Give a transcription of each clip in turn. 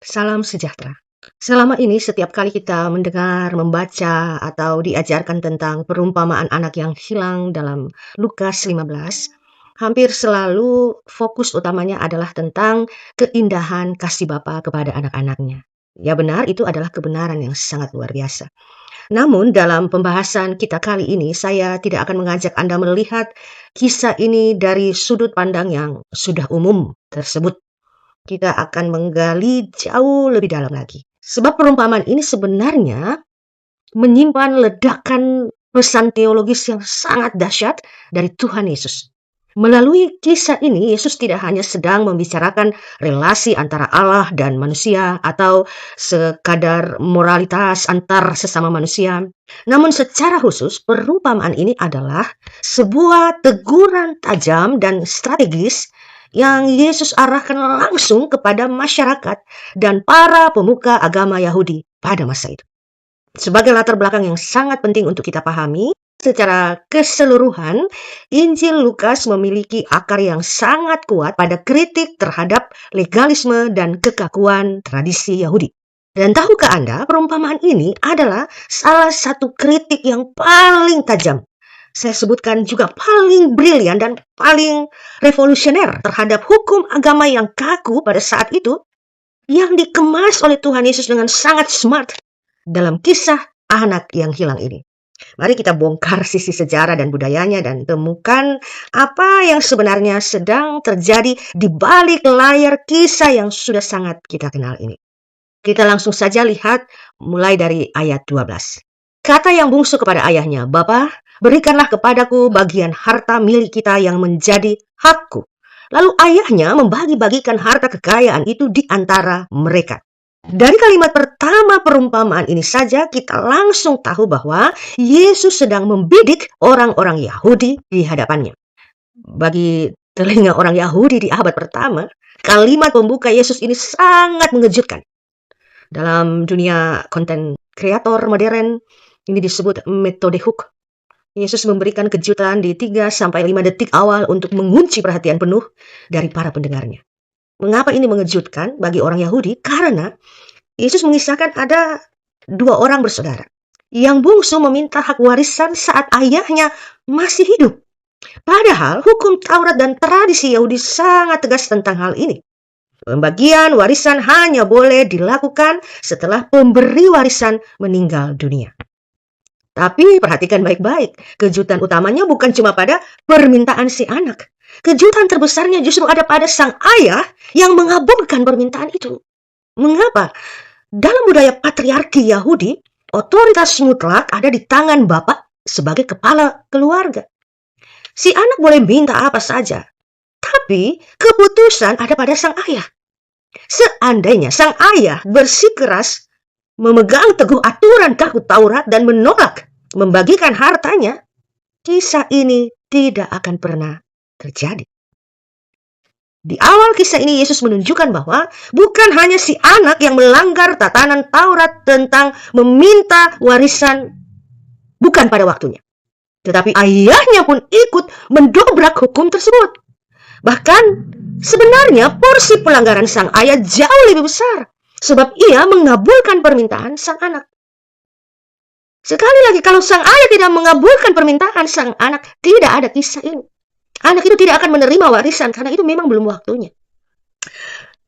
Salam sejahtera. Selama ini setiap kali kita mendengar, membaca, atau diajarkan tentang perumpamaan anak yang hilang dalam Lukas 15, hampir selalu fokus utamanya adalah tentang keindahan kasih Bapa kepada anak-anaknya. Ya benar, itu adalah kebenaran yang sangat luar biasa. Namun dalam pembahasan kita kali ini, saya tidak akan mengajak Anda melihat kisah ini dari sudut pandang yang sudah umum tersebut. Kita akan menggali jauh lebih dalam lagi. Sebab perumpamaan ini sebenarnya menyimpan ledakan pesan teologis yang sangat dahsyat dari Tuhan Yesus. Melalui kisah ini, Yesus tidak hanya sedang membicarakan relasi antara Allah dan manusia atau sekadar moralitas antar sesama manusia. Namun secara khusus, perumpamaan ini adalah sebuah teguran tajam dan strategis yang Yesus arahkan langsung kepada masyarakat dan para pemuka agama Yahudi pada masa itu. Sebagai latar belakang yang sangat penting untuk kita pahami, secara keseluruhan, Injil Lukas memiliki akar yang sangat kuat pada kritik terhadap legalisme dan kekakuan tradisi Yahudi. Dan tahukah Anda, perumpamaan ini adalah salah satu kritik yang paling tajam. Saya sebutkan juga paling brilian dan paling revolusioner terhadap hukum agama yang kaku pada saat itu, yang dikemas oleh Tuhan Yesus dengan sangat smart dalam kisah anak yang hilang ini. Mari kita bongkar sisi sejarah dan budayanya dan temukan apa yang sebenarnya sedang terjadi di balik layar kisah yang sudah sangat kita kenal ini. Kita langsung saja lihat mulai dari ayat 12. Kata yang bungsu kepada ayahnya, "Bapa, berikanlah kepadaku bagian harta milik kita yang menjadi hakku." Lalu ayahnya membagi-bagikan harta kekayaan itu di antara mereka. Dari kalimat pertama perumpamaan ini saja kita langsung tahu bahwa Yesus sedang membidik orang-orang Yahudi di hadapannya. Bagi telinga orang Yahudi di abad pertama, kalimat pembuka Yesus ini sangat mengejutkan. Dalam dunia konten kreator modern, ini disebut metode hook. Yesus memberikan kejutan di 3-5 detik awal untuk mengunci perhatian penuh dari para pendengarnya. Mengapa ini mengejutkan bagi orang Yahudi? Karena Yesus mengisahkan ada 2 orang bersaudara. Yang bungsu meminta hak warisan saat ayahnya masih hidup. Padahal hukum Taurat dan tradisi Yahudi sangat tegas tentang hal ini. Pembagian warisan hanya boleh dilakukan setelah pemberi warisan meninggal dunia. Tapi perhatikan baik-baik, kejutan utamanya bukan cuma pada permintaan si anak. Kejutan terbesarnya justru ada pada sang ayah yang mengabulkan permintaan itu. Mengapa? Dalam budaya patriarki Yahudi, otoritas mutlak ada di tangan bapak sebagai kepala keluarga. Si anak boleh minta apa saja, tapi keputusan ada pada sang ayah. Seandainya sang ayah bersikeras memegang teguh aturan kaku Taurat dan menolak membagikan hartanya, kisah ini tidak akan pernah terjadi. Di awal kisah ini Yesus menunjukkan bahwa bukan hanya si anak yang melanggar tatanan Taurat tentang meminta warisan bukan pada waktunya, tetapi ayahnya pun ikut mendobrak hukum tersebut. Bahkan sebenarnya porsi pelanggaran sang ayah jauh lebih besar, sebab ia mengabulkan permintaan sang anak. Sekali lagi, kalau sang ayah tidak mengabulkan permintaan sang anak, tidak ada kisah ini. Anak itu tidak akan menerima warisan karena itu memang belum waktunya.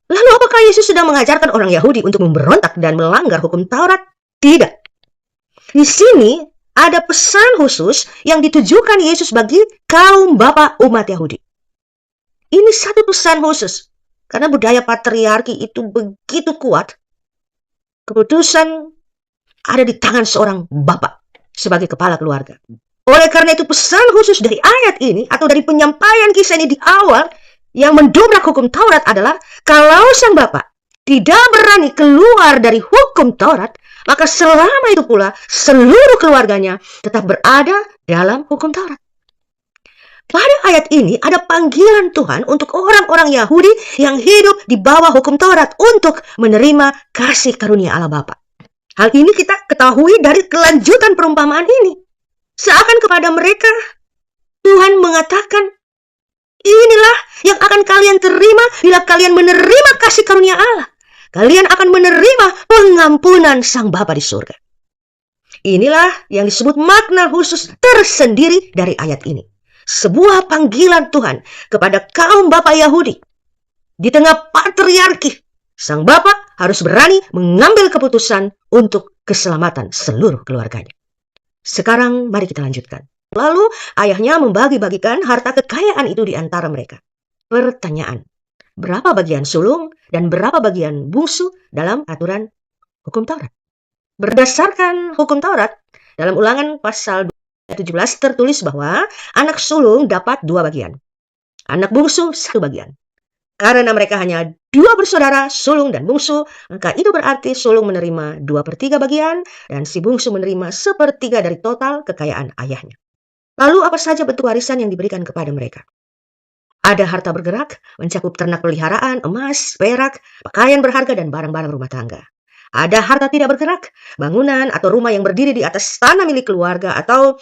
Lalu apakah Yesus sedang mengajarkan orang Yahudi untuk memberontak dan melanggar hukum Taurat? Tidak. Di sini ada pesan khusus yang ditujukan Yesus bagi kaum bapak umat Yahudi. Ini satu pesan khusus. Karena budaya patriarki itu begitu kuat, keputusan ada di tangan seorang bapak sebagai kepala keluarga. Oleh karena itu pesan khusus dari ayat ini atau dari penyampaian kisah ini di awal yang mendobrak hukum Taurat adalah kalau sang bapak tidak berani keluar dari hukum Taurat, maka selama itu pula seluruh keluarganya tetap berada dalam hukum Taurat. Pada ayat ini ada panggilan Tuhan untuk orang-orang Yahudi yang hidup di bawah hukum Taurat untuk menerima kasih karunia Allah Bapa. Hal ini kita ketahui dari kelanjutan perumpamaan ini. Seakan kepada mereka, Tuhan mengatakan, inilah yang akan kalian terima bila kalian menerima kasih karunia Allah. kalian akan menerima pengampunan Sang Bapa di surga. Inilah yang disebut makna khusus tersendiri dari ayat ini. Sebuah panggilan Tuhan kepada kaum Bapa Yahudi. Di tengah patriarki, Sang Bapa harus berani mengambil keputusan untuk keselamatan seluruh keluarganya. Sekarang mari kita lanjutkan. Lalu ayahnya membagi-bagikan harta kekayaan itu di antara mereka. Pertanyaan, berapa bagian sulung dan berapa bagian bungsu dalam aturan hukum Taurat? Berdasarkan hukum Taurat, dalam Ulangan pasal 17 tertulis bahwa anak sulung dapat 2 bagian, anak bungsu 1 bagian. Karena mereka hanya 2 bersaudara, sulung dan bungsu, maka itu berarti sulung menerima 2/3 bagian dan si bungsu menerima 1/3 dari total kekayaan ayahnya. Lalu apa saja bentuk warisan yang diberikan kepada mereka? Ada harta bergerak, mencakup ternak peliharaan, emas, perak, pakaian berharga, dan barang-barang rumah tangga. Ada harta tidak bergerak, bangunan atau rumah yang berdiri di atas tanah milik keluarga atau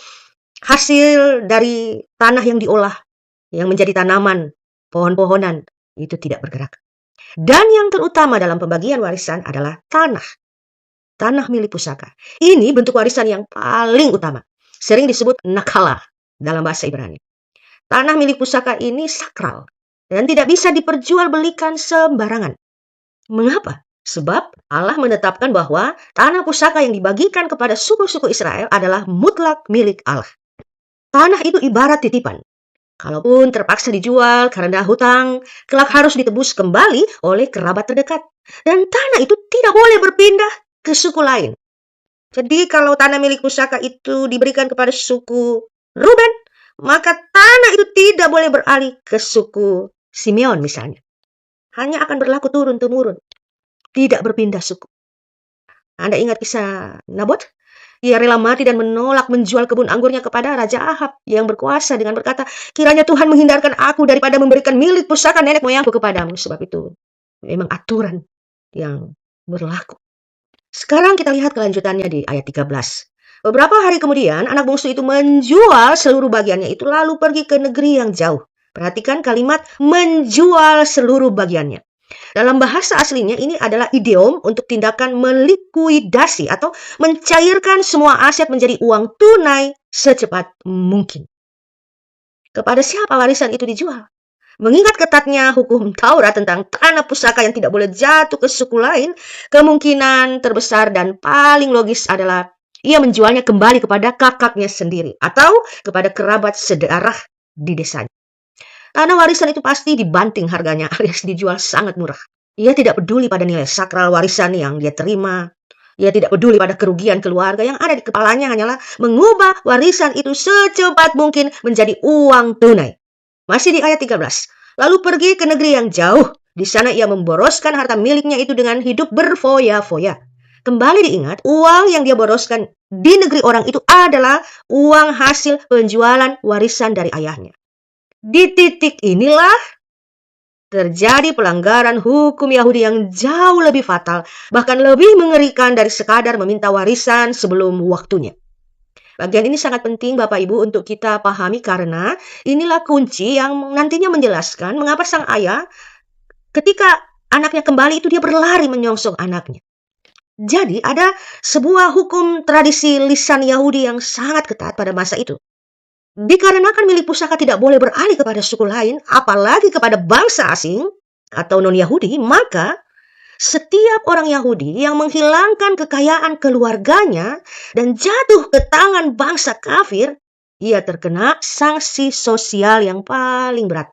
hasil dari tanah yang diolah, yang menjadi tanaman, pohon-pohonan, itu tidak bergerak. Dan yang terutama dalam pembagian warisan adalah tanah. Tanah milik pusaka. Ini bentuk warisan yang paling utama. Sering disebut nakala dalam bahasa Ibrani. Tanah milik pusaka ini sakral dan tidak bisa diperjualbelikan sembarangan. Mengapa? Sebab Allah menetapkan bahwa tanah pusaka yang dibagikan kepada suku-suku Israel adalah mutlak milik Allah. Tanah itu ibarat titipan. Kalaupun terpaksa dijual karena hutang, kelak harus ditebus kembali oleh kerabat terdekat. Dan tanah itu tidak boleh berpindah ke suku lain. Jadi kalau tanah milik pusaka itu diberikan kepada suku Ruben, maka tanah itu tidak boleh beralih ke suku Simeon misalnya. Hanya akan berlaku turun-temurun. Tidak berpindah suku. Anda ingat kisah Nabot? Ia rela mati dan menolak menjual kebun anggurnya kepada Raja Ahab yang berkuasa dengan berkata, kiranya Tuhan menghindarkan aku daripada memberikan milik pusaka nenek moyangku kepadamu. Sebab itu memang aturan yang berlaku. Sekarang kita lihat kelanjutannya di ayat 13. Beberapa hari kemudian anak bungsu itu menjual seluruh bagiannya itu lalu pergi ke negeri yang jauh. Perhatikan kalimat menjual seluruh bagiannya. Dalam bahasa aslinya ini adalah idiom untuk tindakan melikuidasi atau mencairkan semua aset menjadi uang tunai secepat mungkin. Kepada siapa warisan itu dijual? Mengingat ketatnya hukum Taurat tentang tanah pusaka yang tidak boleh jatuh ke suku lain, kemungkinan terbesar dan paling logis adalah ia menjualnya kembali kepada kakaknya sendiri atau kepada kerabat sedarah di desanya. Tanah warisan itu pasti dibanting harganya alias dijual sangat murah. Ia tidak peduli pada nilai sakral warisan yang dia terima. Ia tidak peduli pada kerugian keluarga. Yang ada di kepalanya hanyalah mengubah warisan itu secepat mungkin menjadi uang tunai. Masih di ayat 13. Lalu pergi ke negeri yang jauh. Di sana ia memboroskan harta miliknya itu dengan hidup berfoya-foya. Kembali diingat, uang yang dia boroskan di negeri orang itu adalah uang hasil penjualan warisan dari ayahnya. Di titik inilah terjadi pelanggaran hukum Yahudi yang jauh lebih fatal, bahkan lebih mengerikan dari sekadar meminta warisan sebelum waktunya. Bagian ini sangat penting Bapak Ibu untuk kita pahami karena inilah kunci yang nantinya menjelaskan mengapa sang ayah ketika anaknya kembali itu dia berlari menyongsong anaknya. Jadi ada sebuah hukum tradisi lisan Yahudi yang sangat ketat pada masa itu. Dikarenakan milik pusaka tidak boleh beralih kepada suku lain, apalagi kepada bangsa asing atau non-Yahudi, maka setiap orang Yahudi yang menghilangkan kekayaan keluarganya dan jatuh ke tangan bangsa kafir, ia terkena sanksi sosial yang paling berat.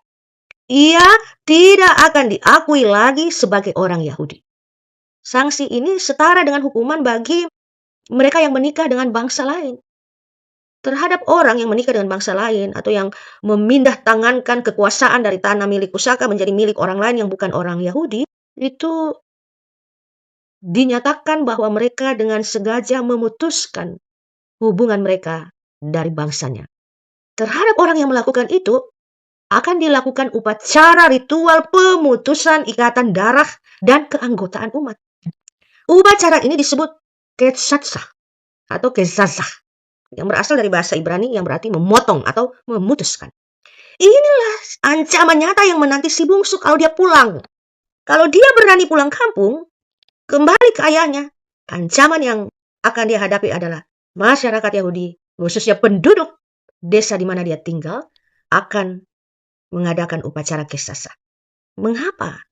Ia tidak akan diakui lagi sebagai orang Yahudi. Sanksi ini setara dengan hukuman bagi mereka yang menikah dengan bangsa lain. Terhadap orang yang menikah dengan bangsa lain atau yang memindah tangankan kekuasaan dari tanah milik pusaka menjadi milik orang lain yang bukan orang Yahudi, itu dinyatakan bahwa mereka dengan sengaja memutuskan hubungan mereka dari bangsanya. Terhadap orang yang melakukan itu, akan dilakukan upacara ritual pemutusan ikatan darah dan keanggotaan umat. Upacara ini disebut ketsatsah atau kezazah, yang berasal dari bahasa Ibrani yang berarti memotong atau memutuskan. Inilah ancaman nyata yang menanti si bungsu kalau dia pulang. Kalau dia berani pulang kampung, kembali ke ayahnya. Ancaman yang akan dia hadapi adalah masyarakat Yahudi, khususnya penduduk desa di mana dia tinggal, akan mengadakan upacara kesasa. Mengapa?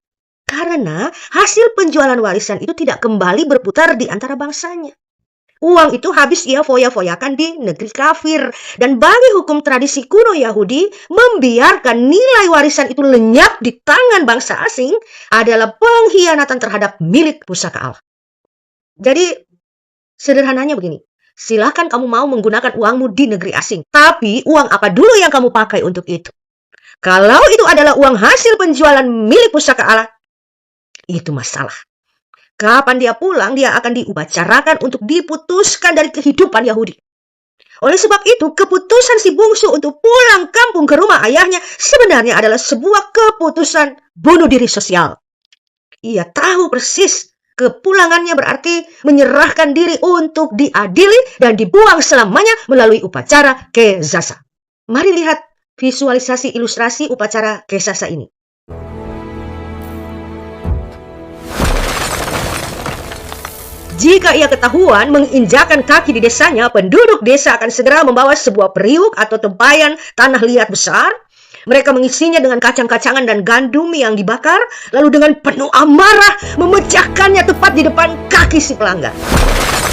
Karena hasil penjualan warisan itu tidak kembali berputar di antara bangsanya. Uang itu habis ia foya-foyakan di negeri kafir. Dan bagi hukum tradisi kuno Yahudi, membiarkan nilai warisan itu lenyap di tangan bangsa asing adalah pengkhianatan terhadap milik pusaka Allah. Jadi, sederhananya begini. Silahkan kamu mau menggunakan uangmu di negeri asing. Tapi uang apa dulu yang kamu pakai untuk itu? Kalau itu adalah uang hasil penjualan milik pusaka Allah, itu masalah. Kapan dia pulang, dia akan diupacarakan untuk diputuskan dari kehidupan Yahudi. Oleh sebab itu, keputusan si bungsu untuk pulang kampung ke rumah ayahnya sebenarnya adalah sebuah keputusan bunuh diri sosial. Ia tahu persis kepulangannya berarti menyerahkan diri untuk diadili dan dibuang selamanya melalui upacara kesasa. Mari lihat visualisasi ilustrasi upacara kesasa ini. Jika ia ketahuan menginjakan kaki di desanya, penduduk desa akan segera membawa sebuah periuk atau tempayan tanah liat besar. Mereka mengisinya dengan kacang-kacangan dan gandum yang dibakar, lalu dengan penuh amarah memecahkannya tepat di depan kaki si pelanggan.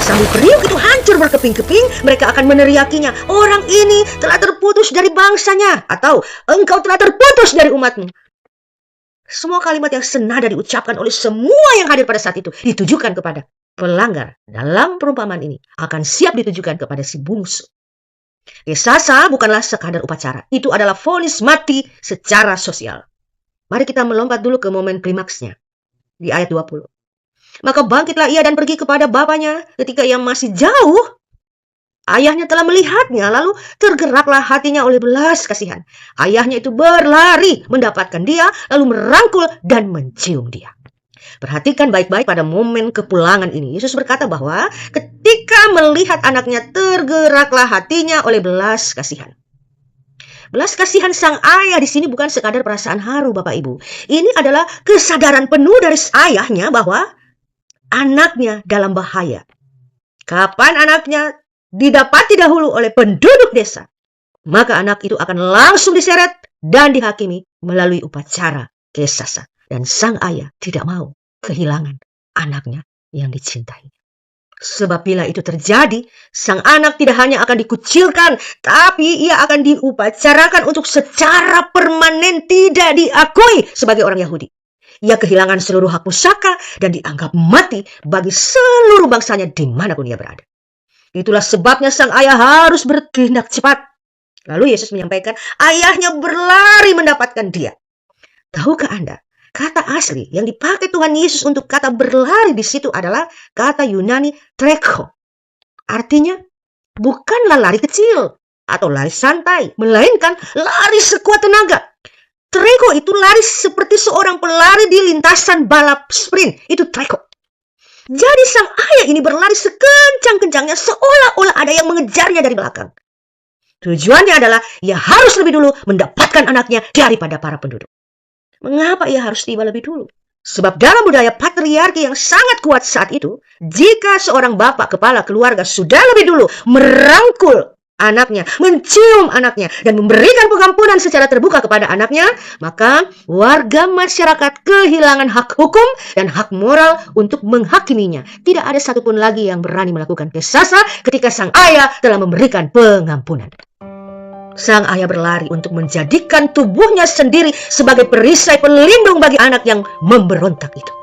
Sambil periuk itu hancur berkeping-keping, mereka akan meneriakinya, "Orang ini telah terputus dari bangsanya," atau "Engkau telah terputus dari umatmu." Semua kalimat yang senada diucapkan oleh semua yang hadir pada saat itu ditujukan kepada pelanggar. Dalam perumpamaan ini akan siap ditujukan kepada si bungsu. Kesasa bukanlah sekadar upacara. Itu adalah vonis mati secara sosial. Mari kita melompat dulu ke momen klimaksnya. Di ayat 20. Maka bangkitlah ia dan pergi kepada bapaknya. Ketika ia masih jauh, ayahnya telah melihatnya, lalu tergeraklah hatinya oleh belas kasihan. Ayahnya itu berlari mendapatkan dia, lalu merangkul dan mencium dia. Perhatikan baik-baik pada momen kepulangan ini. Yesus berkata bahwa ketika melihat anaknya, tergeraklah hatinya oleh belas kasihan. Belas kasihan sang ayah di sini bukan sekadar perasaan haru, Bapak Ibu. Ini adalah kesadaran penuh dari ayahnya bahwa anaknya dalam bahaya. Kapan anaknya didapati dahulu oleh penduduk desa, maka anak itu akan langsung diseret dan dihakimi melalui upacara kesasa. Dan sang ayah tidak mau kehilangan anaknya yang dicintai. Sebab bila itu terjadi, sang anak tidak hanya akan dikucilkan, tapi ia akan diupacarakan untuk secara permanen tidak diakui sebagai orang Yahudi. Ia kehilangan seluruh hak pusaka dan dianggap mati bagi seluruh bangsanya dimanapun ia berada. Itulah sebabnya sang ayah harus bertindak cepat. Lalu Yesus menyampaikan, ayahnya berlari mendapatkan dia. Tahukah Anda? Kata asli yang dipakai Tuhan Yesus untuk kata berlari di situ adalah kata Yunani treko. Artinya bukanlah lari kecil atau lari santai, melainkan lari sekuat tenaga. Treko itu lari seperti seorang pelari di lintasan balap sprint. Itu treko. Jadi sang ayah ini berlari sekencang-kencangnya seolah-olah ada yang mengejarnya dari belakang. Tujuannya adalah ia harus lebih dulu mendapatkan anaknya daripada para penduduk. Mengapa ia harus tiba lebih dulu? Sebab dalam budaya patriarki yang sangat kuat saat itu, jika seorang bapak kepala keluarga sudah lebih dulu merangkul anaknya, mencium anaknya, dan memberikan pengampunan secara terbuka kepada anaknya, maka warga masyarakat kehilangan hak hukum dan hak moral untuk menghakiminya. Tidak ada satupun lagi yang berani melakukan kesasa ketika sang ayah telah memberikan pengampunan. Sang ayah berlari untuk menjadikan tubuhnya sendiri sebagai perisai pelindung bagi anak yang memberontak itu.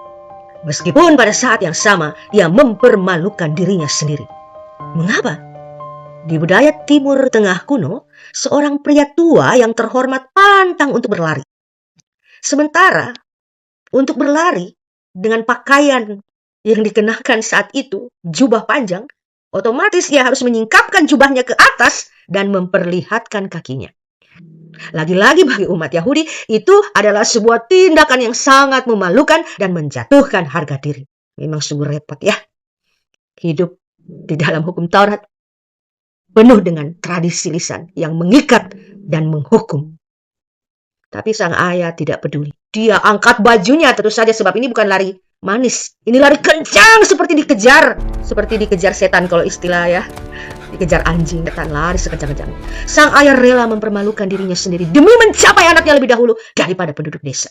Meskipun pada saat yang sama, ia mempermalukan dirinya sendiri. Mengapa? Di budaya Timur Tengah kuno, seorang pria tua yang terhormat pantang untuk berlari. Sementara, untuk berlari dengan pakaian yang dikenakan saat itu, jubah panjang, otomatis ia harus menyingkapkan jubahnya ke atas dan memperlihatkan kakinya. Lagi-lagi bagi umat Yahudi, itu adalah sebuah tindakan yang sangat memalukan dan menjatuhkan harga diri. Memang sungguh repot ya. Hidup di dalam hukum Taurat penuh dengan tradisi lisan yang mengikat dan menghukum. Tapi sang ayah tidak peduli. Dia angkat bajunya tentu saja sebab ini bukan lari manis. Ini lari kencang seperti dikejar setan kalau istilah ya. Dikejar anjing, setan lari sekencang-kencang. Sang ayah rela mempermalukan dirinya sendiri demi mencapai anaknya lebih dahulu daripada penduduk desa.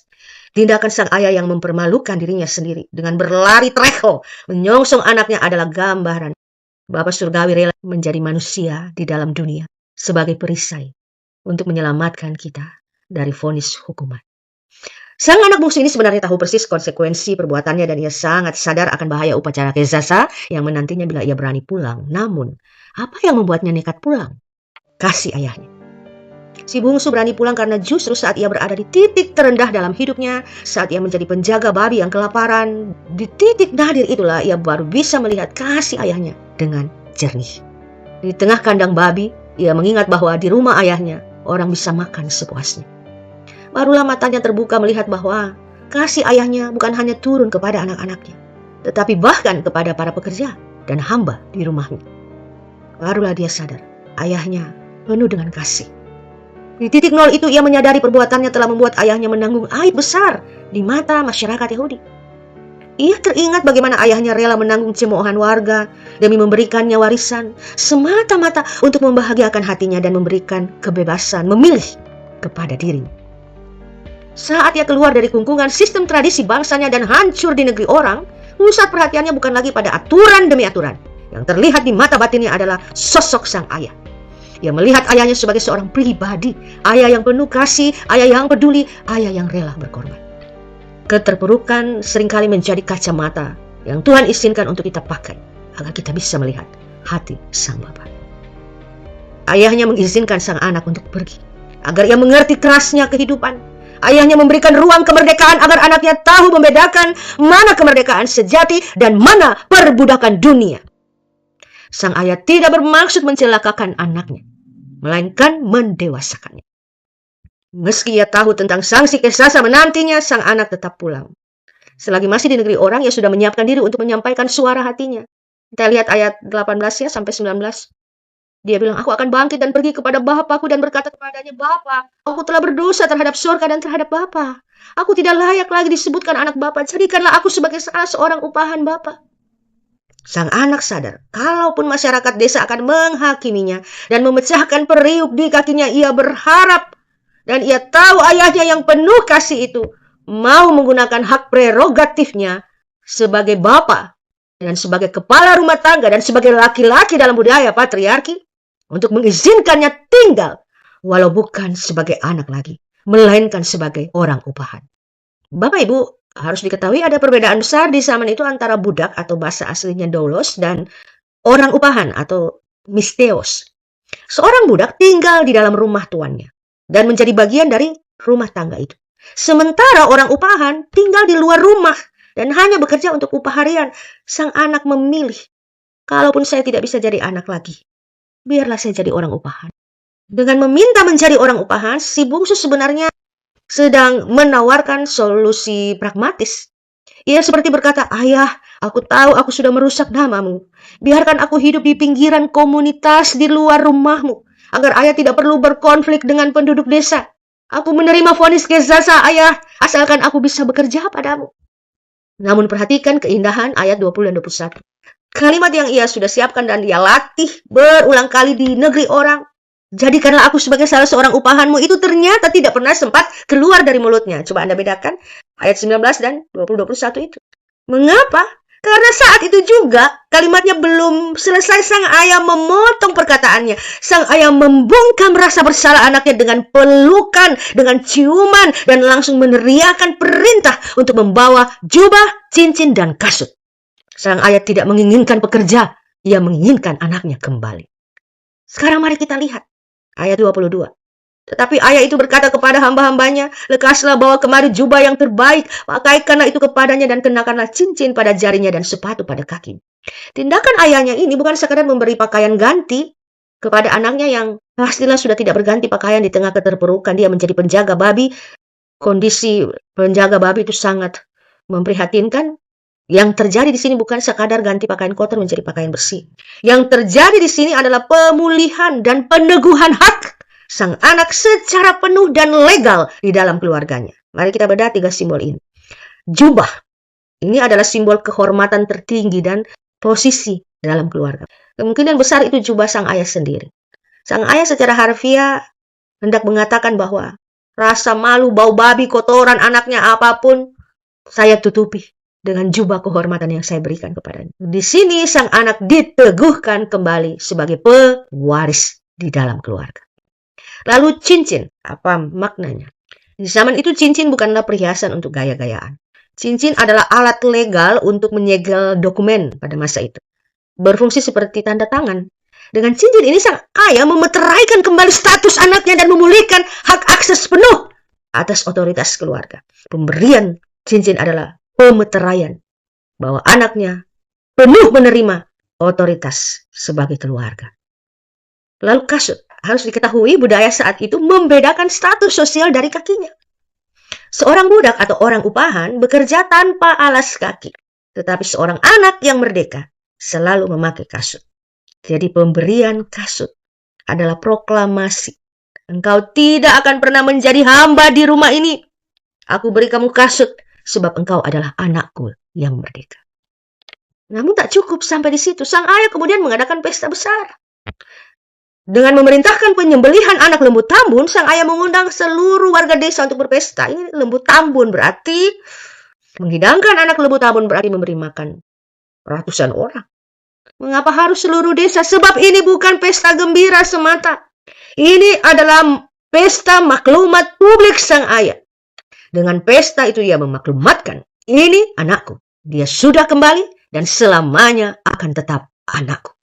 Tindakan sang ayah yang mempermalukan dirinya sendiri dengan berlari treho menyongsong anaknya adalah gambaran Bapa Surgawi rela menjadi manusia di dalam dunia sebagai perisai untuk menyelamatkan kita dari vonis hukuman. Sang anak bungsu ini sebenarnya tahu persis konsekuensi perbuatannya dan ia sangat sadar akan bahaya upacara Kezasa yang menantinya bila ia berani pulang. Namun, apa yang membuatnya nekat pulang? Kasih ayahnya. Si bungsu berani pulang karena justru saat ia berada di titik terendah dalam hidupnya, saat ia menjadi penjaga babi yang kelaparan, di titik nadir itulah ia baru bisa melihat kasih ayahnya dengan jernih. Di tengah kandang babi, ia mengingat bahwa di rumah ayahnya, orang bisa makan sepuasnya. Barulah matanya terbuka melihat bahwa kasih ayahnya bukan hanya turun kepada anak-anaknya, tetapi bahkan kepada para pekerja dan hamba di rumahnya. Barulah dia sadar, ayahnya penuh dengan kasih. Di titik nol itu ia menyadari perbuatannya telah membuat ayahnya menanggung aib besar di mata masyarakat Yahudi. Ia teringat bagaimana ayahnya rela menanggung cemoohan warga demi memberikannya warisan, semata-mata untuk membahagiakan hatinya dan memberikan kebebasan memilih kepada dirinya. Saat ia keluar dari kungkungan sistem tradisi bangsanya dan hancur di negeri orang, pusat perhatiannya bukan lagi pada aturan demi aturan. Yang terlihat di mata batinnya adalah sosok sang ayah. Ia melihat ayahnya sebagai seorang pribadi, ayah yang penuh kasih, ayah yang peduli, ayah yang rela berkorban. Keterpurukan seringkali menjadi kacamata yang Tuhan izinkan untuk kita pakai agar kita bisa melihat hati sang Bapa. Ayahnya mengizinkan sang anak untuk pergi agar ia mengerti kerasnya kehidupan. Ayahnya memberikan ruang kemerdekaan agar anaknya tahu membedakan mana kemerdekaan sejati dan mana perbudakan dunia. Sang ayah tidak bermaksud mencelakakan anaknya, melainkan mendewasakannya. Meski ia tahu tentang sanksi Kezasa menantinya, sang anak tetap pulang. Selagi masih di negeri orang, ia sudah menyiapkan diri untuk menyampaikan suara hatinya. Kita lihat ayat 18 ya sampai 19. Dia bilang, aku akan bangkit dan pergi kepada Bapaku dan berkata kepadanya, Bapa, aku telah berdosa terhadap surga dan terhadap Bapa. Aku tidak layak lagi disebutkan anak Bapa. Jadikanlah aku sebagai salah seorang upahan Bapa. Sang anak sadar, kalaupun masyarakat desa akan menghakiminya dan memecahkan periuk di kakinya, ia berharap dan ia tahu ayahnya yang penuh kasih itu mau menggunakan hak prerogatifnya sebagai Bapa dan sebagai kepala rumah tangga dan sebagai laki-laki dalam budaya patriarki untuk mengizinkannya tinggal walau bukan sebagai anak lagi, melainkan sebagai orang upahan. Bapak Ibu, harus diketahui ada perbedaan besar di zaman itu antara budak atau bahasa aslinya doulos dan orang upahan atau misteos. Seorang budak tinggal di dalam rumah tuannya dan menjadi bagian dari rumah tangga itu. Sementara orang upahan tinggal di luar rumah dan hanya bekerja untuk upah harian. Sang anak memilih, kalaupun saya tidak bisa jadi anak lagi, biarlah saya jadi orang upahan. Dengan meminta menjadi orang upahan, si bungsu sebenarnya sedang menawarkan solusi pragmatis. Ia seperti berkata, ayah, aku tahu aku sudah merusak namamu. Biarkan aku hidup di pinggiran komunitas di luar rumahmu, agar ayah tidak perlu berkonflik dengan penduduk desa. Aku menerima vonis Kezasa, ayah, asalkan aku bisa bekerja padamu. Namun perhatikan keindahan ayat 20 dan 21. Kalimat yang ia sudah siapkan dan dia latih berulang kali di negeri orang. Jadikanlah aku sebagai salah seorang upahanmu, itu ternyata tidak pernah sempat keluar dari mulutnya. Coba Anda bedakan ayat 19 dan 20-21 itu. Mengapa? Karena saat itu juga kalimatnya belum selesai, sang ayah memotong perkataannya. Sang ayah membungkam rasa bersalah anaknya dengan pelukan, dengan ciuman, dan langsung meneriakkan perintah untuk membawa jubah, cincin, dan kasut. Sang ayah tidak menginginkan pekerja, ia menginginkan anaknya kembali. Sekarang mari kita lihat ayat 22. Tetapi ayah itu berkata kepada hamba-hambanya, lekaslah bawa kemari jubah yang terbaik, pakaikanlah itu kepadanya dan kenakanlah cincin pada jarinya dan sepatu pada kaki. Tindakan ayahnya ini bukan sekadar memberi pakaian ganti kepada anaknya yang pastilah sudah tidak berganti pakaian di tengah keterpurukan. Dia menjadi penjaga babi. Kondisi penjaga babi itu sangat memprihatinkan. Yang terjadi di sini bukan sekadar ganti pakaian kotor menjadi pakaian bersih. Yang terjadi di sini adalah pemulihan dan peneguhan hak sang anak secara penuh dan legal di dalam keluarganya. Mari kita bedah 3 simbol ini. Jubah Ini adalah simbol kehormatan tertinggi dan posisi dalam keluarga. Kemungkinan besar itu jubah sang ayah sendiri. Sang ayah secara harfiah hendak mengatakan bahwa rasa malu, bau babi, kotoran anaknya apapun, saya tutupi dengan jubah kehormatan yang saya berikan kepadanya. Di sini sang anak diteguhkan kembali sebagai pewaris di dalam keluarga. Lalu cincin, apa maknanya? Di zaman itu cincin bukanlah perhiasan untuk gaya-gayaan. Cincin adalah alat legal untuk menyegel dokumen pada masa itu. Berfungsi seperti tanda tangan. Dengan cincin ini sang ayah memeteraikan kembali status anaknya dan memulihkan hak akses penuh atas otoritas keluarga. Pemberian cincin adalah pemeteraian bahwa anaknya penuh menerima otoritas sebagai keluarga. Lalu kasut. Harus diketahui budaya saat itu membedakan status sosial dari kakinya. Seorang budak atau orang upahan bekerja tanpa alas kaki. Tetapi seorang anak yang merdeka selalu memakai kasut. Jadi pemberian kasut adalah proklamasi. Engkau tidak akan pernah menjadi hamba di rumah ini. Aku beri kamu kasut sebab engkau adalah anakku yang merdeka. Namun tak cukup sampai di situ. Sang ayah kemudian mengadakan pesta besar. Dengan memerintahkan penyembelihan anak lembu tambun, sang ayah mengundang seluruh warga desa untuk berpesta. Ini lembu tambun berarti menghidangkan anak lembu tambun berarti memberi makan ratusan orang. Mengapa harus seluruh desa? Sebab ini bukan pesta gembira semata. Ini adalah pesta maklumat publik sang ayah. Dengan pesta itu ia memaklumatkan, ini anakku. Dia sudah kembali dan selamanya akan tetap anakku.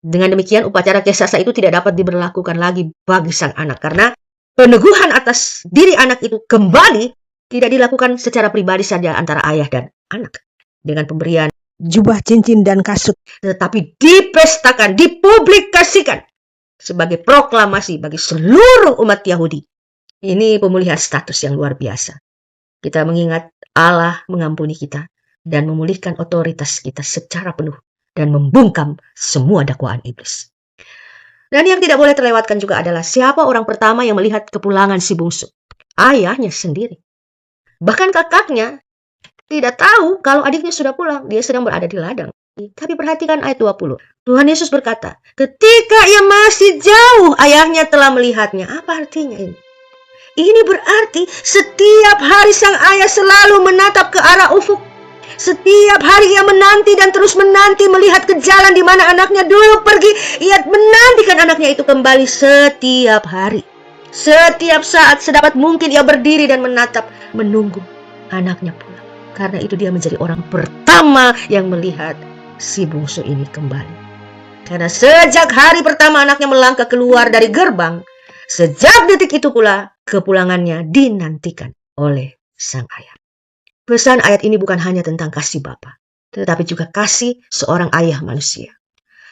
Dengan demikian, upacara kesasa itu tidak dapat diberlakukan lagi bagi sang anak. Karena peneguhan atas diri anak itu kembali tidak dilakukan secara pribadi saja antara ayah dan anak. Dengan pemberian jubah, cincin, dan kasut. Tetapi dipestakan, dipublikasikan sebagai proklamasi bagi seluruh umat Yahudi. Ini pemulihan status yang luar biasa. Kita mengingat Allah mengampuni kita dan memulihkan otoritas kita secara penuh. Dan membungkam semua dakwaan iblis. Dan yang tidak boleh terlewatkan juga adalah siapa orang pertama yang melihat kepulangan si bungsu? Ayahnya sendiri. Bahkan kakaknya tidak tahu kalau adiknya sudah pulang. Dia sedang berada di ladang. Tapi perhatikan ayat 20. Tuhan Yesus berkata, ketika ia masih jauh, ayahnya telah melihatnya. Apa artinya ini? Ini berarti setiap hari sang ayah selalu menatap ke arah ufuk. Setiap hari ia menanti dan terus menanti melihat ke jalan di mana anaknya dulu pergi. Ia menantikan anaknya itu kembali setiap hari. Setiap saat sedapat mungkin ia berdiri dan menatap, menunggu anaknya pulang. Karena itu dia menjadi orang pertama yang melihat si bungsu ini kembali. Karena sejak hari pertama anaknya melangkah keluar dari gerbang, sejak detik itu pula kepulangannya dinantikan oleh sang ayah. Pesan ayat ini bukan hanya tentang kasih Bapa, tetapi juga kasih seorang ayah manusia.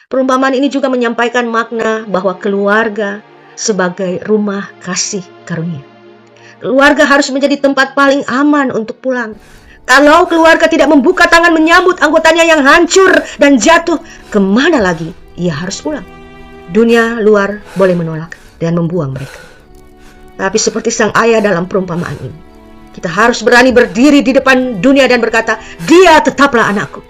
Perumpamaan ini juga menyampaikan makna bahwa keluarga sebagai rumah kasih karunia. Keluarga harus menjadi tempat paling aman untuk pulang. Kalau keluarga tidak membuka tangan menyambut anggotanya yang hancur dan jatuh, kemana lagi ia harus pulang? Dunia luar boleh menolak dan membuang mereka. Tapi seperti sang ayah dalam perumpamaan ini, kita harus berani berdiri di depan dunia dan berkata, dia tetaplah anakku.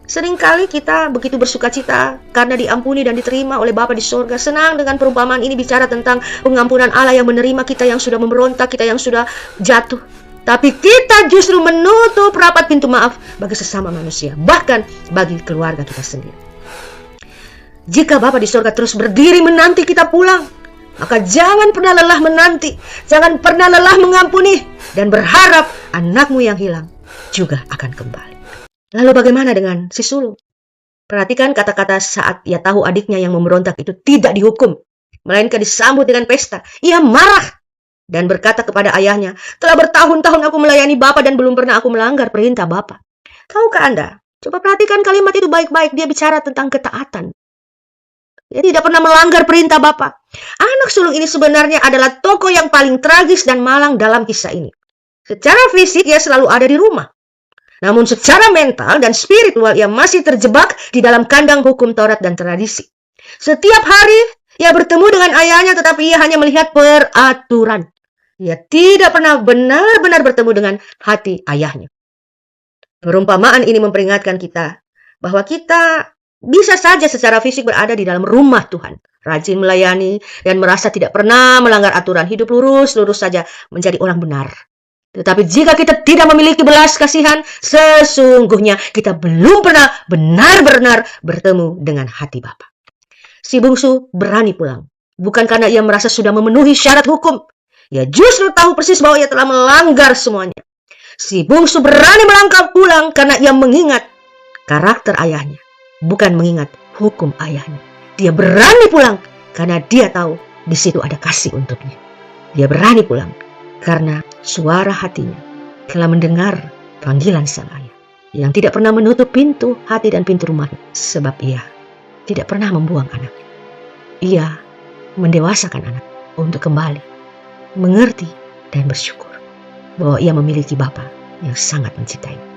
Seringkali kita begitu bersukacita karena diampuni dan diterima oleh Bapa di sorga. Senang dengan perumpamaan ini bicara tentang pengampunan Allah yang menerima kita yang sudah memberontak, kita yang sudah jatuh. Tapi kita justru menutup rapat pintu maaf bagi sesama manusia, bahkan bagi keluarga kita sendiri. Jika Bapa di sorga terus berdiri menanti kita pulang, maka jangan pernah lelah menanti, jangan pernah lelah mengampuni, dan berharap anakmu yang hilang juga akan kembali. Lalu bagaimana dengan si sulung? Perhatikan kata-kata saat ia tahu adiknya yang memberontak itu tidak dihukum, melainkan disambut dengan pesta. Ia marah dan berkata kepada ayahnya, telah bertahun-tahun aku melayani Bapa dan belum pernah aku melanggar perintah Bapa. Tahukah Anda? Coba perhatikan kalimat itu baik-baik, dia bicara tentang ketaatan. Dia tidak pernah melanggar perintah Bapa. Anak sulung ini sebenarnya adalah tokoh yang paling tragis dan malang dalam kisah ini. Secara fisik ia selalu ada di rumah. Namun secara mental dan spiritual ia masih terjebak di dalam kandang hukum Taurat dan tradisi. Setiap hari ia bertemu dengan ayahnya tetapi ia hanya melihat peraturan. Ia tidak pernah benar-benar bertemu dengan hati ayahnya. Perumpamaan ini memperingatkan kita bahwa kita bisa saja secara fisik berada di dalam rumah Tuhan, rajin melayani dan merasa tidak pernah melanggar aturan, hidup lurus-lurus saja menjadi orang benar. Tetapi jika kita tidak memiliki belas kasihan, sesungguhnya kita belum pernah benar-benar bertemu dengan hati Bapa. Si bungsu berani pulang, bukan karena ia merasa sudah memenuhi syarat hukum. Ia justru tahu persis bahwa ia telah melanggar semuanya. Si bungsu berani melangkah pulang karena ia mengingat karakter ayahnya, bukan mengingat hukum ayahnya. Dia berani pulang karena dia tahu di situ ada kasih untuknya. Dia berani pulang karena suara hatinya telah mendengar panggilan sang ayah yang tidak pernah menutup pintu hati dan pintu rumahnya, sebab ia tidak pernah membuang anaknya. Ia mendewasakan anak untuk kembali mengerti dan bersyukur bahwa ia memiliki Bapa yang sangat mencintai.